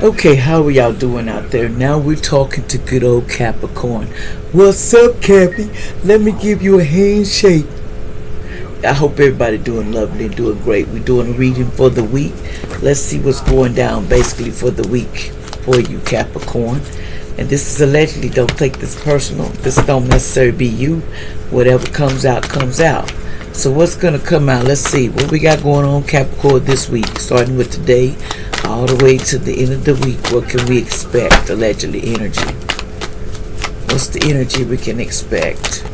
Okay, how are y'all doing out there? Now we're talking to good old Capricorn. What's up, Cappy? Let me give you a handshake. I hope everybody doing lovely and doing great. We're doing a reading for the week. Let's see what's going down basically for the week for you, Capricorn. And this is allegedly, don't take this personal. This don't necessarily be you. Whatever comes out, comes out. So what's going to come out? Let's see what we got going on, Capricorn, this week. Starting with today, all the way to the end of the week. What can we expect? Allegedly, energy. What's the energy we can expect?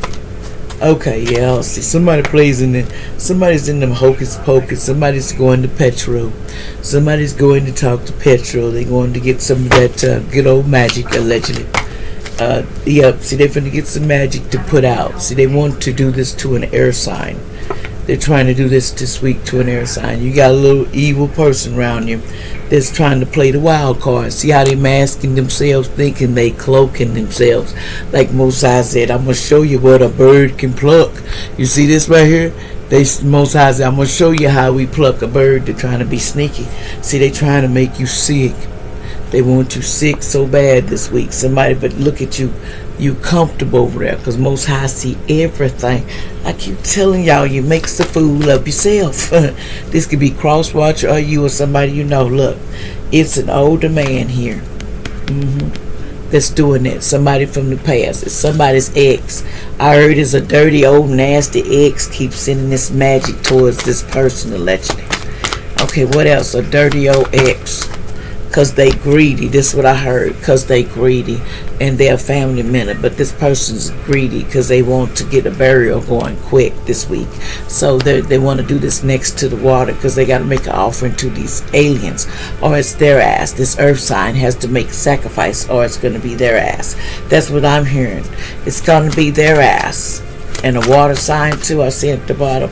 Okay, yeah, I'll see. Somebody's in them hocus pocus. Somebody's going to Petro. Somebody's going to talk to Petro. They're going to get some of that good old magic, allegedly. Yep, see, they're going to get some magic to put out. See, they want to do this to an air sign. They're trying to do this week to an air sign. You got a little evil person around you that's trying to play the wild card. See how they masking themselves, thinking they cloaking themselves. Like Mosai said, I'm going to show you what a bird can pluck. You see this right here? Mosai said, I'm going to show you how we pluck a bird. They're trying to be sneaky. See, they trying to make you sick. They want you sick so bad this week. Somebody, but look at you. You comfortable over there because Most High see everything. I keep telling y'all, you makes a fool of yourself. This could be cross-watcher or you or somebody you know. Look, it's an older man here that's doing that. Somebody from the past. It's somebody's ex. I heard it's a dirty old nasty ex keeps sending this magic towards this person allegedly. Okay, what else? A dirty old ex. Because they greedy. This is what I heard. Because they greedy. And they're a family member. But this person's greedy because they want to get a burial going quick this week. So they want to do this next to the water because they got to make an offering to these aliens. Or it's their ass. This earth sign has to make a sacrifice or it's going to be their ass. That's what I'm hearing. It's going to be their ass. And a water sign too. I see at the bottom.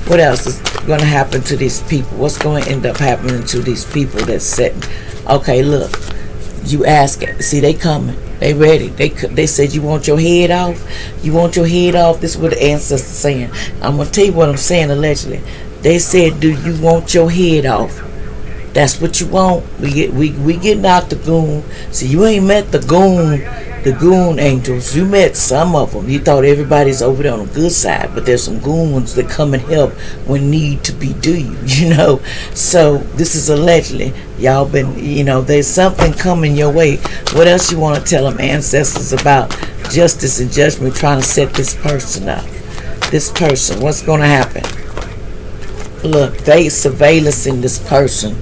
What else is going to happen to these people? What's going to end up happening to these people that's sitting? Okay, look, you ask it. See, they coming. They ready. They said, you want your head off? You want your head off? This is what the ancestors saying. I'm going to tell you what I'm saying allegedly. They said, do you want your head off? That's what you want. We getting out the goon. See, you ain't met the goon angels. You met some of them. You thought everybody's over there on the good side, but there's some goon ones that come and help when need to be do you know. So this is allegedly y'all been, there's something coming your way. What else you want to tell them ancestors about justice and judgment trying to set this person up? This person, what's going to happen? Look, they surveillancing this person.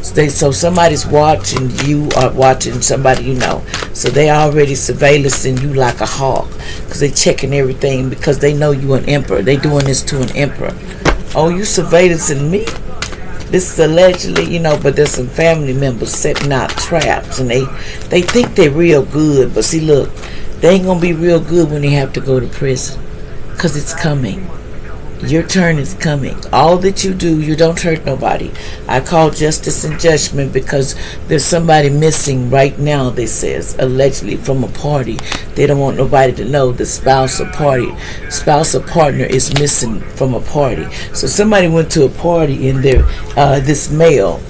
So somebody's watching you or watching somebody you know. So they already surveillancing you like a hawk because they checking everything because they know you an emperor. They doing this to an emperor. Oh, you surveillancing me? This is allegedly, but there's some family members setting out traps and they think they're real good. But see, look, they ain't going to be real good when they have to go to prison because it's coming. Your turn is coming. All that you do, you don't hurt nobody. I call justice and judgment because there's somebody missing right now, they says, allegedly from a party. They don't want nobody to know the spouse or partner is missing from a party. So somebody went to a party and this male,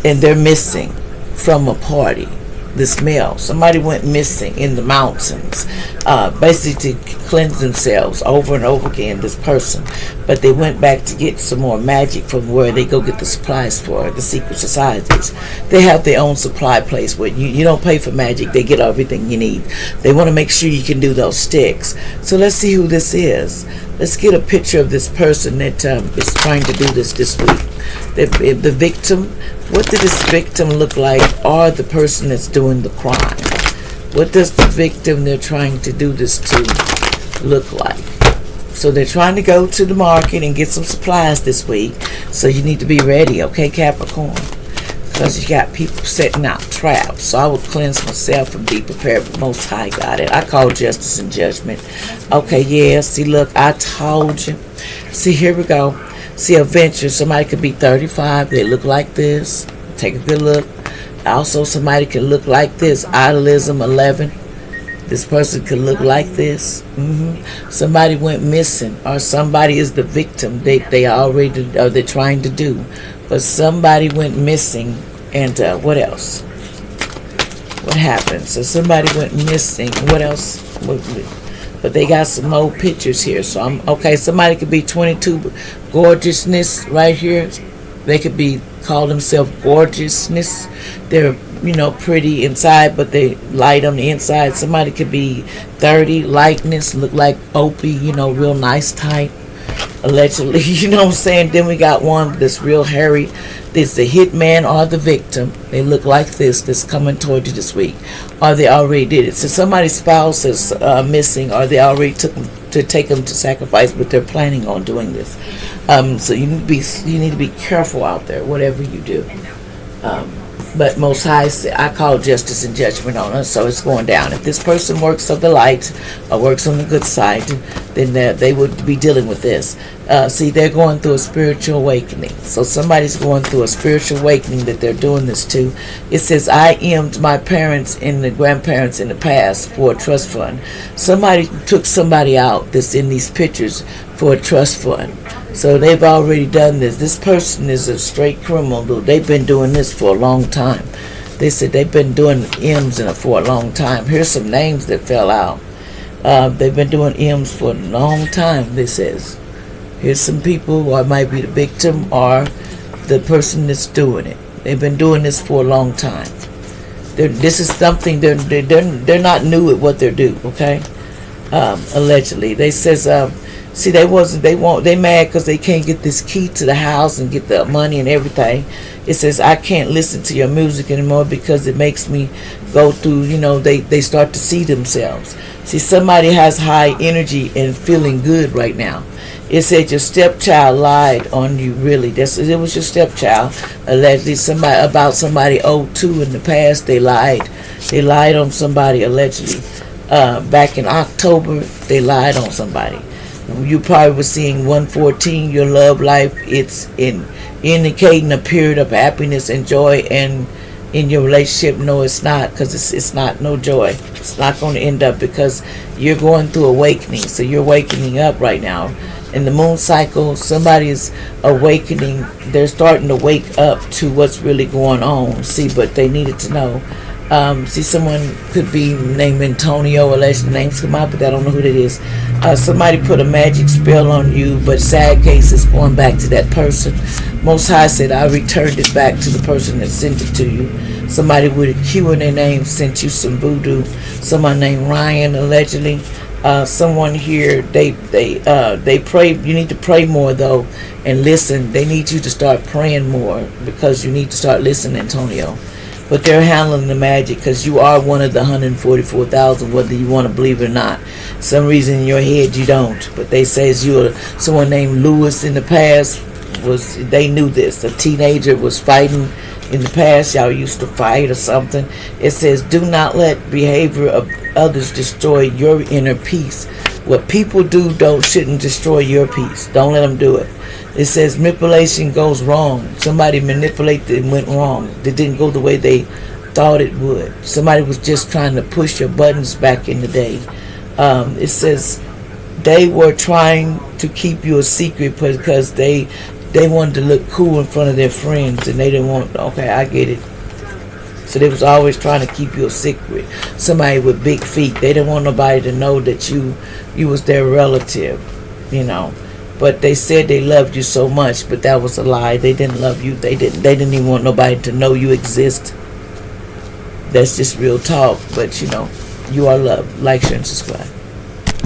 and they're missing from a party. This male, somebody went missing in the mountains, basically to cleanse themselves over and over again, this person, but they went back to get some more magic from where they go get the supplies for the secret societies. They have their own supply place where you don't pay for magic, they get everything you need. They want to make sure you can do those sticks. So let's see who this is. Let's get a picture of this person that is trying to do this week. The victim. What did this victim look like, or the person that's doing the crime? What does the victim they're trying to do this to look like? So they're trying to go to the market and get some supplies this week. So you need to be ready, okay, Capricorn? Because you got people setting out traps. So I would cleanse myself and be prepared. But Most High got it. I call justice and judgment. Okay, yeah, see, look, I told you. See, here we go. See, a venture, somebody could be 35, they look like this. Take a good look. Also, somebody can look like this. Idolism 11. This person could look like this. Somebody went missing, or somebody is the victim. They already, or they're trying to do. But somebody went missing, and what else? What happened? So somebody went missing. What else? But they got some old pictures here. So I'm okay. Somebody could be 22, gorgeousness right here. They could be call themselves gorgeousness. They're pretty inside, but they light on the inside. Somebody could be 30, lightness, look like Opie, real nice type. Allegedly, what I'm saying? Then we got one that's real hairy. It's the hitman or the victim. They look like this coming toward you this week. Or they already did it. So somebody's spouse is missing, or they already took them to take them to sacrifice, but they're planning on doing this. So you need to be careful out there, whatever you do. But Most High, I call justice and judgment on us, so it's going down. If this person works of the light or works on the good side, then they would be dealing with this. See, they're going through a spiritual awakening. So somebody's going through a spiritual awakening that they're doing this to. It says, I emmed my parents and the grandparents in the past for a trust fund. Somebody took somebody out that's in these pictures for a trust fund. So they've already done this. This person is a straight criminal. They've been doing this for a long time. They said they've been doing M's for a long time. Here's some names that fell out. They've been doing M's for a long time, this says. Here's some people, or it might be the victim or the person that's doing it. They've been doing this for a long time. This is something, they're not new at what they do, okay? Allegedly. They says, see, they mad because they can't get this key to the house and get the money and everything. It says, I can't listen to your music anymore because it makes me go through, they start to see themselves. See, somebody has high energy and feeling good right now. It said your stepchild lied on you, really. It was your stepchild. Allegedly, about somebody owed to in the past, they lied. They lied on somebody, allegedly. Back in October, they lied on somebody. You probably were seeing 114, your love life. It's indicating a period of happiness and joy, and in your relationship, no, it's not, because it's not no joy. It's not going to end up, because you're going through awakening. So you're wakening up right now. In the moon cycle, somebody is awakening. They're starting to wake up to what's really going on. See, but they needed to know. See, someone could be named Antonio, alleged names come out, but I don't know who that is. Somebody put a magic spell on you, but sad case is going back to that person. Most High said, I returned it back to the person that sent it to you. Somebody with a Q in their name sent you some voodoo. Someone named Ryan, allegedly. Someone here, they pray. You need to pray more, though, and listen. They need you to start praying more, because you need to start listening, Antonio. But they're handling the magic, because you are one of the 144,000, whether you want to believe it or not. Some reason in your head you don't. But they say you're someone named Lewis in the past. They knew this. A teenager was fighting in the past. Y'all used to fight or something. It says, do not let behavior of others destroy your inner peace. What people do shouldn't destroy your peace. Don't let them do it. It says manipulation goes wrong. Somebody manipulated and went wrong. It didn't go the way they thought it would. Somebody was just trying to push your buttons back in the day. It says they were trying to keep you a secret because they wanted to look cool in front of their friends, and they didn't want, okay, I get it. So they was always trying to keep you a secret. Somebody with big feet. They didn't want nobody to know that you was their relative, But they said they loved you so much, but that was a lie. They didn't love you. They didn't even want nobody to know you exist. That's just real talk. But you are loved. Like, share, and subscribe.